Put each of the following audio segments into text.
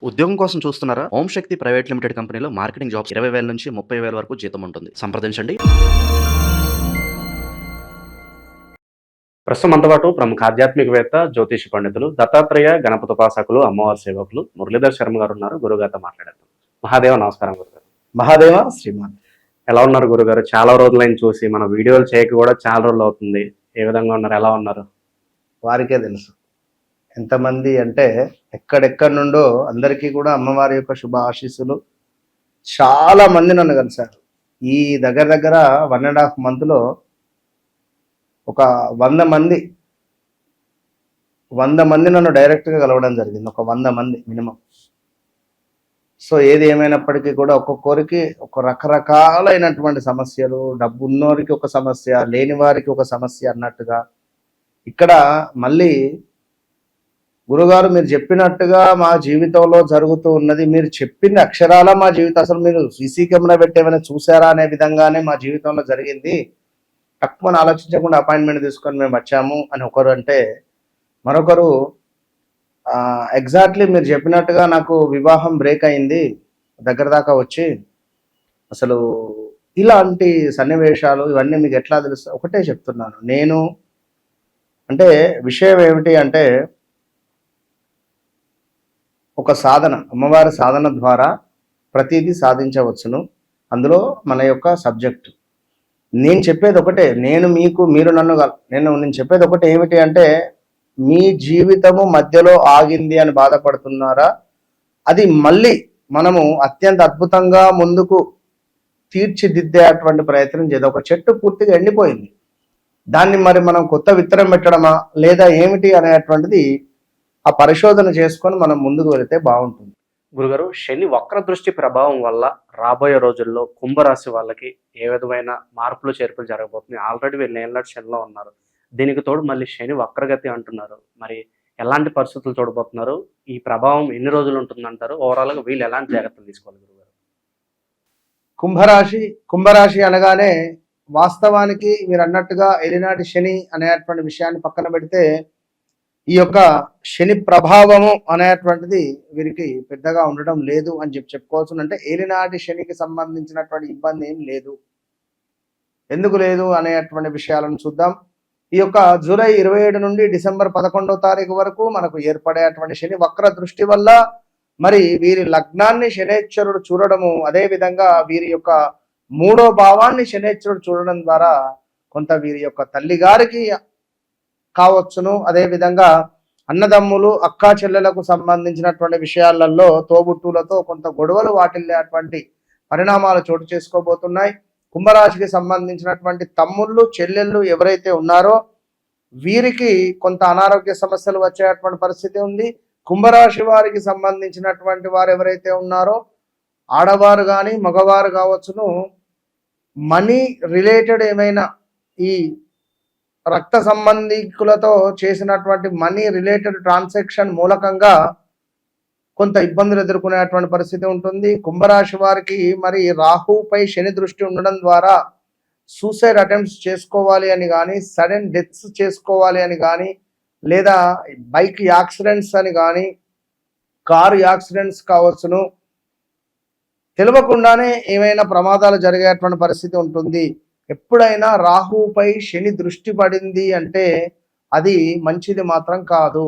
ఉద్యోగం కోసం చూస్తున్నారా? ఓం శక్తి ప్రైవేట్ లిమిటెడ్ కంపెనీలో మార్కెటింగ్ జాబ్స్ 20,000 నుంచి 30,000 వరకు జీతం ఉంటుంది. సంప్రదించండి. ప్రస్తుతం మనతో పాటు ప్రముఖ ఆధ్యాత్మికవేత్త, జ్యోతిష పండితులు, దత్తాత్రేయ గణపతి ఉపాసకులు, అమ్మవారి సేవకులు మురళీధర్ శర్మ గారు ఉన్నారు. గురుగారితో మాట్లాడేద్దాం. మహాదేవ నమస్కారం గురుగారు. మహాదేవ శ్రీమాన్. ఎలా ఉన్నారు గురుగారు? చాలా రోజులైన చూసి మన వీడియోలు చేయక కూడా చాలా రోజులు అవుతుంది. ఏ విధంగా ఉన్నారు? ఎలా ఉన్నారు? వారికే తెలుసు ఎంతమంది అంటే ఎక్కడెక్కడి నుండో అందరికీ కూడా అమ్మవారి యొక్క శుభ ఆశీస్సులు. చాలా మంది నన్ను కలిశారు. ఈ దగ్గర 1.5 మంత్లో ఒక 100 మంది నన్ను డైరెక్ట్గా కలవడం జరిగింది. ఒక 100 మంది మినిమం. సో ఏది ఏమైనప్పటికీ కూడా ఒక్కొక్కరికి ఒక రకరకాలైనటువంటి సమస్యలు, డబ్బు ఉన్నోరికి ఒక సమస్య, లేని వారికి ఒక సమస్య అన్నట్టుగా ఇక్కడ మళ్ళీ గురుగారు మీరు చెప్పినట్టుగా మా జీవితంలో జరుగుతూ ఉన్నది, మీరు చెప్పింది అక్షరాల మా జీవితం, అసలు మీరు సీసీ కెమెరా పెట్టేమైనా చూసారా అనే విధంగానే మా జీవితంలో జరిగింది. తక్కువ ఆలోచించకుండా అపాయింట్మెంట్ తీసుకొని మేము వచ్చాము అని ఒకరు అంటే, మరొకరు ఎగ్జాక్ట్లీ మీరు చెప్పినట్టుగా నాకు వివాహం బ్రేక్ అయింది దగ్గర దాకా వచ్చి, అసలు ఇలాంటి సన్నివేశాలు ఇవన్నీ మీకు ఎట్లా తెలుసు? ఒకటే చెప్తున్నాను నేను. అంటే విషయం ఏమిటి అంటే, ఒక సాధన, అమ్మవారి సాధన ద్వారా ప్రతిదీ సాధించవచ్చును. అందులో మన యొక్క సబ్జెక్టు. నేను చెప్పేది ఒకటే, నేను చెప్పేది ఒకటే ఏమిటి అంటే, మీ జీవితము మధ్యలో ఆగింది అని బాధపడుతున్నారా? అది మళ్ళీ మనము అత్యంత అద్భుతంగా ముందుకు తీర్చిదిద్దేటువంటి ప్రయత్నం చేద్దాం. ఒక చెట్టు పూర్తిగా ఎండిపోయింది, దాన్ని మరి మనం కొత్త విత్తనం పెట్టడమా లేదా ఏమిటి అనేటువంటిది ఆ పరిశోధన చేసుకొని మనం ముందుకు వెళితే బాగుంటుంది. గురుగారు, శని వక్ర దృష్టి ప్రభావం వల్ల రాబోయే రోజుల్లో కుంభరాశి వాళ్ళకి ఏ విధమైన మార్పులు చేర్పులు జరగబోతుంది? ఆల్రెడీ వీళ్ళు ఏళ్ళనాటి శనిలో ఉన్నారు, దీనికి తోడు మళ్ళీ శని వక్రగతి అంటున్నారు. మరి ఎలాంటి పరిస్థితులు చూడబోతున్నారు? ఈ ప్రభావం ఎన్ని రోజులు ఉంటుందంటారు? ఓవరాల్గా వీళ్ళు ఎలాంటి జాగ్రత్తలు తీసుకోవాలి గురుగారు? కుంభరాశి అనగానే వాస్తవానికి మీరు అన్నట్టుగా ఏలినాటి శని అనేటువంటి విషయాన్ని పక్కన పెడితే, ఈ యొక్క శని ప్రభావము అనేటువంటిది వీరికి పెద్దగా ఉండడం లేదు అని చెప్పుకోవచ్చు. అంటే ఏలినాటి శనికి సంబంధించినటువంటి ఇబ్బంది ఏం లేదు. ఎందుకు లేదు అనేటువంటి విషయాలను చూద్దాం. ఈ యొక్క జూలై 27 నుండి డిసెంబర్ 11వ తారీఖు వరకు మనకు ఏర్పడేటువంటి శని వక్ర దృష్టి వల్ల మరి వీరి లగ్నాన్ని శనేశ్వరుడు చూడడము, అదేవిధంగా వీరి యొక్క 3వ భావాన్ని శనేశ్వరుడు చూడడం ద్వారా కొంత వీరి యొక్క తల్లి గారికి కావచ్చును, అదేవిధంగా అన్నదమ్ములు అక్కా చెల్లెలకు సంబంధించినటువంటి విషయాలలో తోబుట్టులతో కొంత గొడవలు వాటిల్లేటువంటి పరిణామాలు చోటు చేసుకోబోతున్నాయి. కుంభరాశికి సంబంధించినటువంటి తమ్ముళ్ళు చెల్లెళ్ళు ఎవరైతే ఉన్నారో వీరికి కొంత అనారోగ్య సమస్యలు వచ్చేటువంటి పరిస్థితి ఉంది. కుంభరాశి వారికి సంబంధించినటువంటి వారు ఎవరైతే ఉన్నారో ఆడవారు కానీ మగవారు కావచ్చును, మనీ రిలేటెడ్ ఏమైనా ఈ రక్త సంబంధికులతో చేసినటువంటి మనీ రిలేటెడ్ ట్రాన్సాక్షన్ మూలకంగా కొంత ఇబ్బందులు ఎదుర్కొనేటువంటి పరిస్థితి ఉంటుంది. కుంభరాశి వారికి మరి రాహుపై శని దృష్టి ఉండడం ద్వారా సూసైడ్ అటెంప్ట్స్ చేసుకోవాలి అని కానీ, సడన్ డెత్స్ చేసుకోవాలి అని కానీ, లేదా బైక్ యాక్సిడెంట్స్ అని కానీ, కారు యాక్సిడెంట్స్ కావచ్చును, తెలియకుండానే ఏమైనా ప్రమాదాలు జరిగేటువంటి పరిస్థితి ఉంటుంది. ఎప్పుడైనా రాహుపై శని దృష్టి పడింది అంటే అది మంచిది మాత్రం కాదు,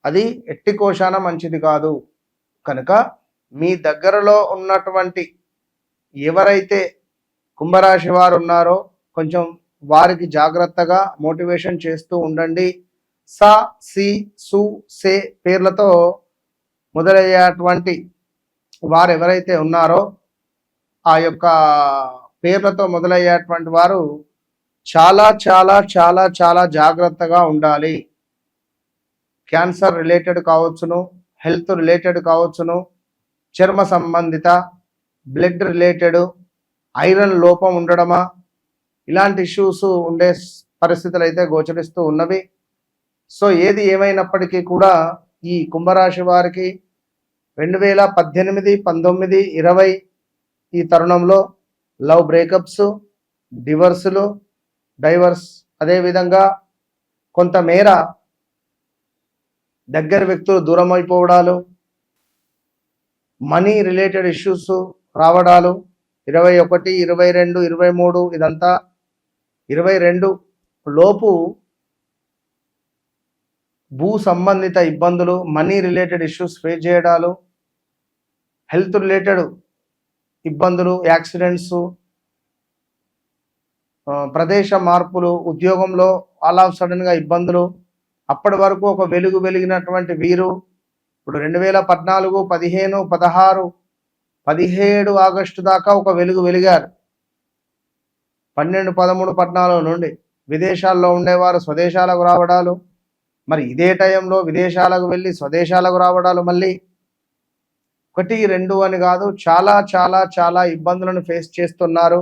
అది ఎట్టి కోశాన మంచిది కాదు. కనుక మీ దగ్గరలో ఉన్నటువంటి ఎవరైతే కుంభరాశి వారు ఉన్నారో కొంచెం వారికి జాగ్రత్తగా మోటివేషన్ చేస్తూ ఉండండి. సా, సి, సు, సే పేర్లతో మొదలయ్యేటువంటి వారు ఎవరైతే ఉన్నారో ఆ యొక్క పేర్లతో మొదలయ్యేటువంటి వారు చాలా చాలా చాలా చాలా జాగ్రత్తగా ఉండాలి. క్యాన్సర్ రిలేటెడ్ కావచ్చును, హెల్త్ రిలేటెడ్ కావచ్చును, చర్మ సంబంధిత, బ్లడ్ రిలేటెడ్, ఐరన్ లోపం ఉండడమా, ఇలాంటి ఇష్యూస్ ఉండే పరిస్థితులు అయితే గోచరిస్తూ ఉన్నవి. సో ఏది ఏమైనప్పటికీ కూడా ఈ కుంభరాశి వారికి 2018, 19, 20 ఈ తరుణంలో లవ్ బ్రేకప్స్, డైవర్స్, అదేవిధంగా కొంతమేర దగ్గర వ్యక్తులు దూరం అయిపోవడాలు, మనీ రిలేటెడ్ ఇష్యూస్ రావడాలు 21, 22, 23 ఇదంతా 22 లోపు భూ సంబంధిత ఇబ్బందులు, మనీ రిలేటెడ్ ఇష్యూస్ ఫేస్ చేయడాలు, హెల్త్ రిలేటెడ్ ఇబ్బందులు, యాక్సిడెంట్స్, ప్రదేశ మార్పులు, ఉద్యోగంలో ఆల్ ఆఫ్ సడన్గా ఇబ్బందులు. అప్పటి వరకు ఒక వెలుగు వెలిగినటువంటి వీరు ఇప్పుడు 2014, 15, 16, 17 ఆగస్టు దాకా ఒక వెలుగు వెలిగారు. 12, 13, 14 నుండి విదేశాల్లో ఉండేవారు స్వదేశాలకు రావడాలు, మరి ఇదే టైంలో విదేశాలకు వెళ్ళి స్వదేశాలకు రావడాలు, మళ్ళీ 1, 2 అని కాదు చాలా చాలా చాలా ఇబ్బందులను ఫేస్ చేస్తున్నారు.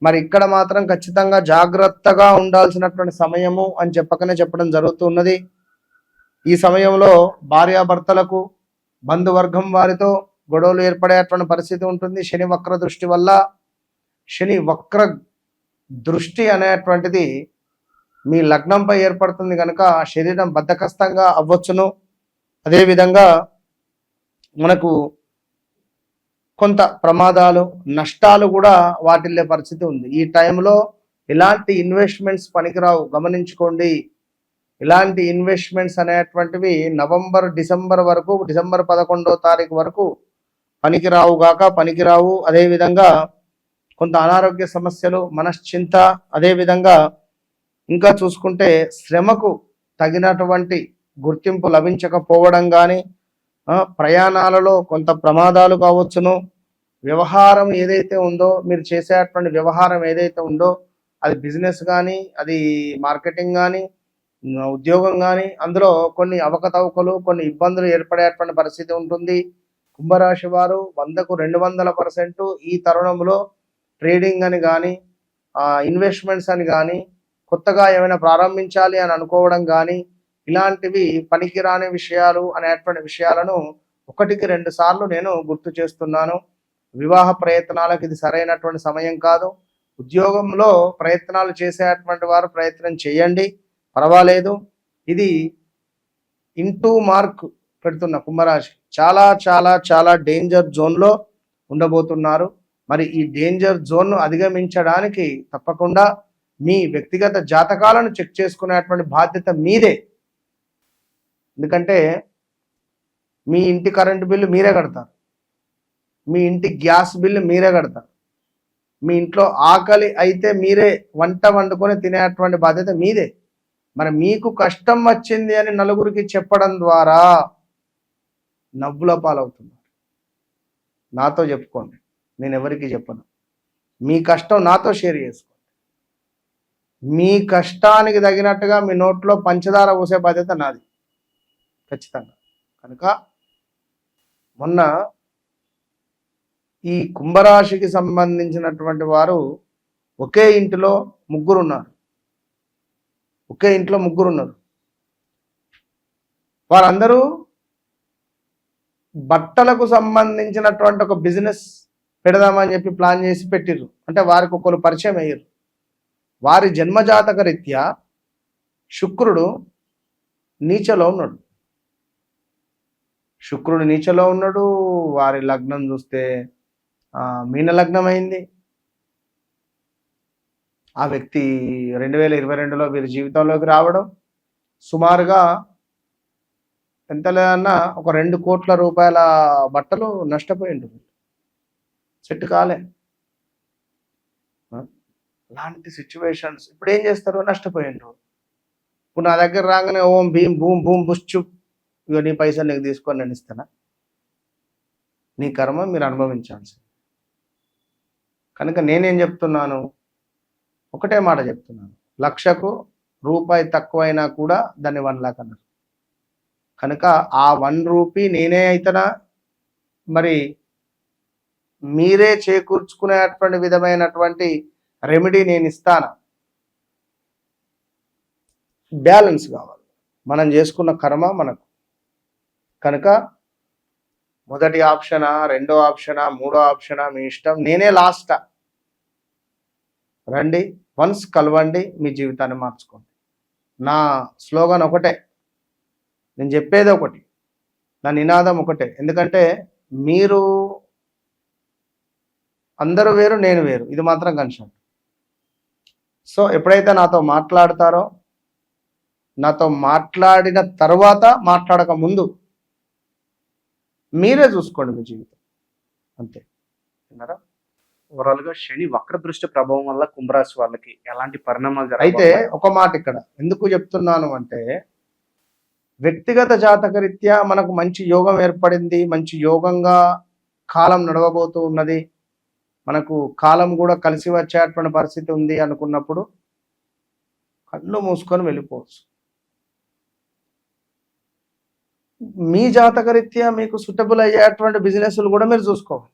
మరి ఇక్కడ మాత్రం ఖచ్చితంగా జాగ్రత్తగా ఉండాల్సినటువంటి సమయము అని చెప్పడం జరుగుతున్నది. ఈ సమయంలో భార్యాభర్తలకు, బంధువర్గం వారితో గొడవలు ఏర్పడేటువంటి పరిస్థితి ఉంటుంది. శని వక్ర దృష్టి వల్ల. శని వక్ర దృష్టి అనేటువంటిది మీ లగ్నంపై ఏర్పడుతుంది కనుక శరీరం బద్ధకస్తంగా అవ్వచ్చును. అదేవిధంగా మనకు కొంత ప్రమాదాలు, నష్టాలు కూడా వాటిల్లే పరిస్థితి ఉంది. ఈ టైంలో ఇలాంటి ఇన్వెస్ట్మెంట్స్ పనికిరావు, గమనించుకోండి. ఇలాంటి ఇన్వెస్ట్మెంట్స్ అనేటువంటివి నవంబర్, డిసెంబర్ వరకు, డిసెంబర్ 11వ తారీఖు వరకు పనికిరావు. అదేవిధంగా కొంత అనారోగ్య సమస్యలు, మనశ్చింత, అదేవిధంగా ఇంకా చూసుకుంటే శ్రమకు తగినటువంటి గుర్తింపు లభించకపోవడం కానీ, ప్రయాణాలలో కొంత ప్రమాదాలు కావచ్చును. వ్యవహారం ఏదైతే ఉందో, మీరు చేసేటువంటి వ్యవహారం ఏదైతే ఉందో, అది బిజినెస్ కానీ, అది మార్కెటింగ్ కానీ, ఉద్యోగం కానీ, అందులో కొన్ని అవకతవకలు, కొన్ని ఇబ్బందులు ఏర్పడేటువంటి పరిస్థితి ఉంటుంది. కుంభరాశి వారు 100కు 200% ఈ తరుణంలో ట్రేడింగ్ అని కానీ, ఇన్వెస్ట్మెంట్స్ అని కానీ, కొత్తగా ఏమైనా ప్రారంభించాలి అని అనుకోవడం కానీ, ఇలాంటివి పనికిరాని విషయాలు అనేటువంటి విషయాలను 1కి 2 సార్లు నేను గుర్తు చేస్తున్నాను. వివాహ ప్రయత్నాలకు ఇది సరైనటువంటి సమయం కాదు. ఉద్యోగంలో ప్రయత్నాలు చేసేటువంటి వారు ప్రయత్నం చేయండి, పర్వాలేదు. ఇది ఇంటూ మార్క్ పెడుతున్న కుంభరాశి చాలా చాలా చాలా డేంజర్ జోన్లో ఉండబోతున్నారు. మరి ఈ డేంజర్ జోన్ను అధిగమించడానికి తప్పకుండా మీ వ్యక్తిగత జాతకాలను చెక్ చేసుకునేటువంటి బాధ్యత మీదే. ఎందుకంటే మీ ఇంటి కరెంటు బిల్లు మీరే కడతారు, మీ ఇంటి గ్యాస్ బిల్లు మీరే కడతారు, మీ ఇంట్లో ఆకలి అయితే మీరే వంట వండుకొని తినేటువంటి బాధ్యత మీదే. మరి మీకు కష్టం వచ్చింది అని నలుగురికి చెప్పడం ద్వారా నవ్వుల పాలవుతున్నారు. నాతో చెప్పుకోండి, నేను ఎవరికి చెప్పను. మీ కష్టం నాతో షేర్ చేసుకోండి. మీ కష్టానికి తగినట్టుగా మీ నోట్లో పంచదార పోసే బాధ్యత నాది ఖచ్చితంగా. కనుక మొన్న ఈ కుంభరాశికి సంబంధించినటువంటి వారు ఒకే ఇంటిలో ముగ్గురు ఉన్నారు. వారందరూ బట్టలకు సంబంధించినటువంటి ఒక బిజినెస్ పెడదామని చెప్పి ప్లాన్ చేసి పెట్టిర్రు. అంటే వారికి ఒకరు పరిచయం అయ్యారు. వారి జన్మజాతక రీత్యా శుక్రుడు నీచలో ఉన్నాడు. వారి లగ్నం చూస్తే మీన లగ్నం అయింది. ఆ వ్యక్తి 2022లో వీరి జీవితంలోకి రావడం సుమారుగా ఎంత లేదన్నా ఒక 2 కోట్ల రూపాయల బట్టలు నష్టపోయిండు. సెట్ కాలే. అలాంటి సిచ్యువేషన్స్ ఇప్పుడు ఏం చేస్తారు? నష్టపోయిండ్రు. ఇప్పుడు నా దగ్గర రాగానే ఓం భీం భూమ్ భూమ్ బుష్చు, ఇక నీ పైసలు నీకు తీసుకొని నేను ఇస్తానా? నీ కర్మ మీరు అనుభవించాల్సింది. కనుక నేనేం చెప్తున్నాను, ఒకటే మాట చెప్తున్నాను, 1,00,000కు రూపాయి తక్కువైనా కూడా దాన్ని 1 లాక్ అన్నారు. కనుక ఆ 1 రూపీ నేనే అయితేనా, మరి మీరే చేకూర్చుకునేటువంటి విధమైనటువంటి రెమెడీ నేను ఇస్తాను. బ్యాలెన్స్ కావాలి. మనం చేసుకున్న కర్మ మనకు. కనుక మొదటి ఆప్షనా, రెండో ఆప్షనా, మూడో ఆప్షనా మీ ఇష్టం. నేనే లాస్టా. రండి, వన్స్ కలవండి, మీ జీవితాన్ని మార్చుకోండి. నా స్లోగన్ ఒకటే, నేను చెప్పేది ఒకటి, నా నినాదం ఒకటే. ఎందుకంటే మీరు అందరూ వేరు, నేను వేరు, ఇది మాత్రం కన్ఫర్మ్. సో ఎప్పుడైతే నాతో మాట్లాడతారో, నాతో మాట్లాడిన తర్వాత, మాట్లాడక ముందు మీరే చూసుకోండి మీ జీవితం, అంతే. విన్నారా? ఓవరాల్ గా శని వక్ర దృష్టి ప్రభావం వల్ల కుంభరాశి వాళ్ళకి ఎలాంటి పరిణామాలు అయితే జరగబోతున్నాయి? ఒక మాట ఇక్కడ ఎందుకు చెప్తున్నాను అంటే, వ్యక్తిగత జాతకరీత్యా మనకు మంచి యోగం ఏర్పడింది, మంచి యోగంగా కాలం నడవబోతూ ఉన్నది, మనకు కాలం కూడా కలిసి వచ్చేటువంటి పరిస్థితి ఉంది అనుకున్నప్పుడు కళ్ళు మూసుకొని వెళ్ళిపోవచ్చు. మీ జాతకరీత్యా మీకు సూటబుల్ అయ్యేటువంటి బిజినెస్లు కూడా మీరు చూసుకోవాలి.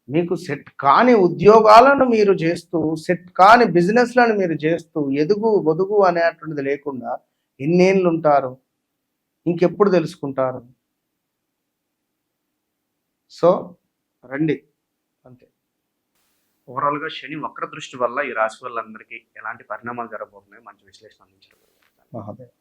మీకు సెట్ కాని ఉద్యోగాలను మీరు చేస్తూ, సెట్ కాని బిజినెస్లను మీరు చేస్తూ, ఎదుగు బొదుగు అనేటువంటిది లేకుండా ఎన్నేళ్ళు ఉంటారు, ఇంకెప్పుడు తెలుసుకుంటారు? సో రండి, అంతే. ఓవరాల్ గా శని వక్ర దృష్టి వల్ల ఈ రాశి వాళ్ళందరికీ ఎలాంటి పరిణామాలు జరగబోతున్నాయి మంచి విశ్లేషణ అందించారు. మహాదేవ్.